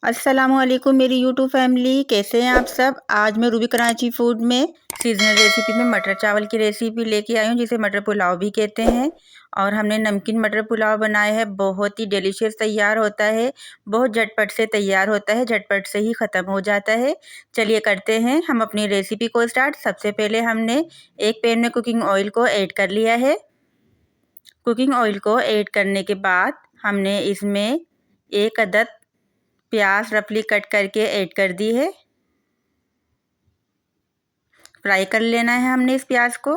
अस्सलामुअलैकुम मेरी YouTube family, कैसे हैं आप सब। आज मैं रूबी कराची फूड में सीजनल रेसिपी में मटर चावल की रेसिपी लेके आई हूँ, जिसे मटर पुलाव भी कहते हैं। और हमने नमकीन मटर पुलाव बनाया है, बहुत ही डिलीशियस तैयार होता है, बहुत झटपट से तैयार होता है, झटपट से ही ख़त्म हो जाता है। चलिए करते हैं हम अपनी रेसिपी को स्टार्ट। सबसे पहले हमने एक पैन में कुकिंग ऑयल को ऐड कर लिया है। कुकिंग ऑयल को ऐड करने के बाद हमने इसमें एक अदद प्याज रफली कट करके ऐड कर दी है। फ्राई कर लेना है हमने इस प्याज को।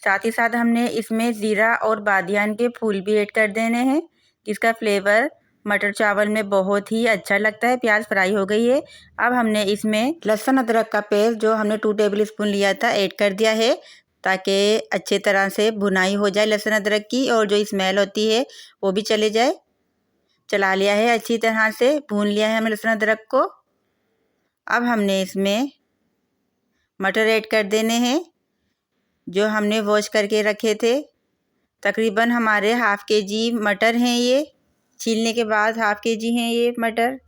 साथ ही साथ हमने इसमें ज़ीरा और बादियान के फूल भी ऐड कर देने हैं, जिसका फ्लेवर मटर चावल में बहुत ही अच्छा लगता है। प्याज फ्राई हो गई है। अब हमने इसमें लहसुन अदरक का पेस्ट जो हमने 2 टेबल स्पून लिया था ऐड कर दिया है, ताकि अच्छे तरह से भुनाई हो जाए लहसुन अदरक की, और जो स्मेल होती है वो भी चले जाए। चला लिया है, अच्छी तरह से भून लिया है हमने लहसुन अदरक को। अब हमने इसमें मटर ऐड कर देने हैं, जो हमने वॉश करके रखे थे। तकरीबन हमारे हाफ़ केजी मटर हैं, ये छीलने के बाद हाफ़ केजी हैं ये मटर।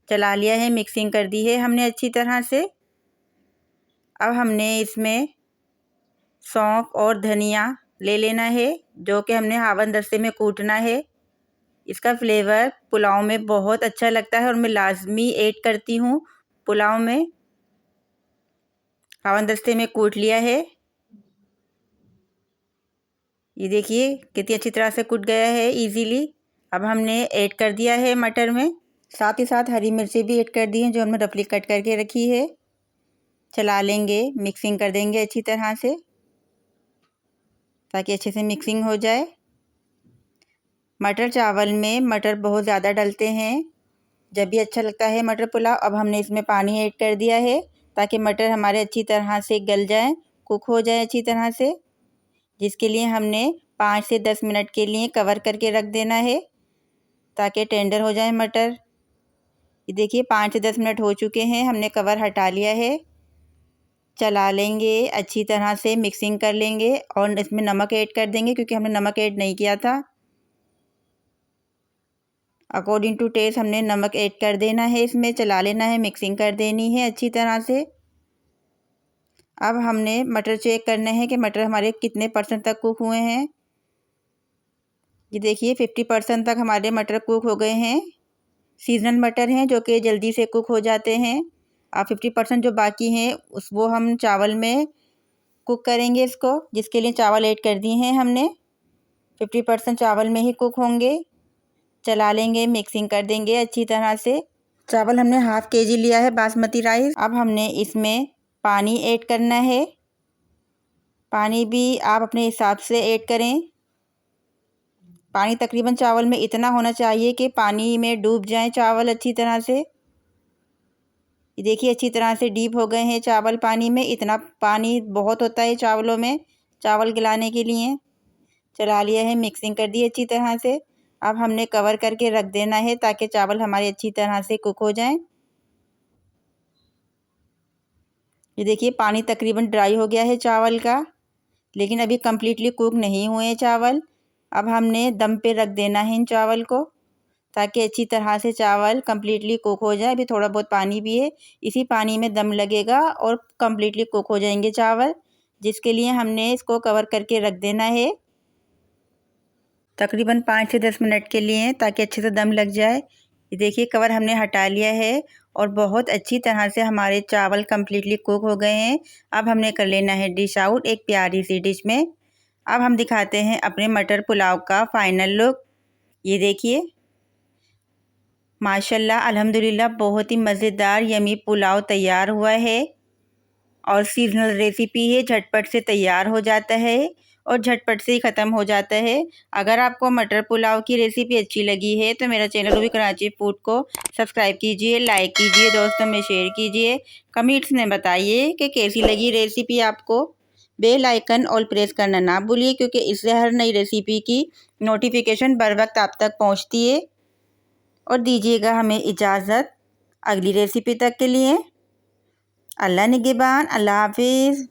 चला लिया है, मिक्सिंग कर दी है हमने अच्छी तरह से। अब हमने इसमें सौंफ और धनिया ले लेना है, जो कि हमने हावन दस्ते में कूटना है। इसका फ्लेवर पुलाव में बहुत अच्छा लगता है और मैं लाजमी ऐड करती हूँ पुलाव में। हावन दस्ते में कूट लिया है, ये देखिए कितनी अच्छी तरह से कूट गया है इजीली। अब हमने ऐड कर दिया है मटर में। साथ ही साथ हरी मिर्ची भी ऐड कर दी हैं, जो हमने रफली कट करके रखी है। चला लेंगे, मिक्सिंग कर देंगे अच्छी तरह से, ताकि अच्छे से मिक्सिंग हो जाए। मटर चावल में मटर बहुत ज़्यादा डलते हैं, जब भी अच्छा लगता है मटर पुलाव। अब हमने इसमें पानी ऐड कर दिया है, ताकि मटर हमारे अच्छी तरह से गल जाएं, कुक हो जाए अच्छी तरह से, जिसके लिए हमने 5 से 10 मिनट के लिए कवर करके रख देना है, ताकि टेंडर हो जाए मटर। ये देखिए 5 से 10 मिनट हो चुके हैं, हमने कवर हटा लिया है। चला लेंगे, अच्छी तरह से मिक्सिंग कर लेंगे और इसमें नमक ऐड कर देंगे, क्योंकि हमने नमक ऐड नहीं किया था। अकॉर्डिंग टू टेस्ट हमने नमक ऐड कर देना है इसमें। चला लेना है, मिक्सिंग कर देनी है अच्छी तरह से। अब हमने मटर चेक करना है कि मटर हमारे कितने परसेंट तक कुक हुए हैं। ये देखिए 50% तक हमारे मटर कुक हो गए हैं। सीजनल मटर हैं, जो कि जल्दी से कुक हो जाते हैं। अब 50% जो बाकी हैं वो हम चावल में कुक करेंगे इसको, जिसके लिए चावल ऐड कर दिए हैं हमने। 50% चावल में ही कुक होंगे। चला लेंगे, मिक्सिंग कर देंगे अच्छी तरह से। चावल हमने हाफ़ केजी लिया है बासमती राइस। अब हमने इसमें पानी ऐड करना है। पानी भी आप अपने हिसाब से ऐड करें। पानी तकरीबन चावल में इतना होना चाहिए कि पानी में डूब जाएं चावल अच्छी तरह से। ये देखिए अच्छी तरह से डीप हो गए हैं चावल पानी में। इतना पानी बहुत होता है चावलों में, चावल गलाने के लिए। चला लिया है, मिक्सिंग कर दी अच्छी तरह से। अब हमने कवर करके रख देना है, ताकि चावल हमारे अच्छी तरह से कुक हो जाएं। ये देखिए पानी तकरीबन ड्राई हो गया है चावल का, लेकिन अभी कम्प्लीटली कुक नहीं हुए हैं चावल। अब हमने दम पे रख देना है इन चावल को, ताकि अच्छी तरह से चावल कम्प्लीटली कुक हो जाए। अभी थोड़ा बहुत पानी भी है, इसी पानी में दम लगेगा और कम्प्लीटली कुक हो जाएंगे चावल, जिसके लिए हमने इसको कवर करके रख देना है तकरीबन 5 से 10 मिनट के लिए, ताकि अच्छे से दम लग जाए। ये देखिए कवर हमने हटा लिया है और बहुत अच्छी तरह से हमारे चावल कम्प्लीटली कुक हो गए हैं। अब हमने कर लेना है डिश आउट एक प्यारी सी डिश में। अब हम दिखाते हैं अपने मटर पुलाव का फाइनल लुक। ये देखिए माशाल्लाह अल्हम्दुलिल्लाह, बहुत ही मज़ेदार यमी पुलाव तैयार हुआ है। और सीजनल रेसिपी है, झटपट से तैयार हो जाता है और झटपट से ही ख़त्म हो जाता है। अगर आपको मटर पुलाव की रेसिपी अच्छी लगी है तो मेरा चैनल रूबी कराची फूड को सब्सक्राइब कीजिए, लाइक कीजिए, दोस्तों में शेयर कीजिए। कमेंट्स में बताइए कि कैसी लगी रेसिपी आपको। बेल आइकन ऑल प्रेस करना ना भूलिए, क्योंकि इससे हर नई रेसिपी की नोटिफिकेशन बर वक्त आप तक पहुँचती है। और दीजिएगा हमें इजाज़त अगली रेसिपी तक के लिए। अल्लाह निगहबान, अल्लाह हाफिज़।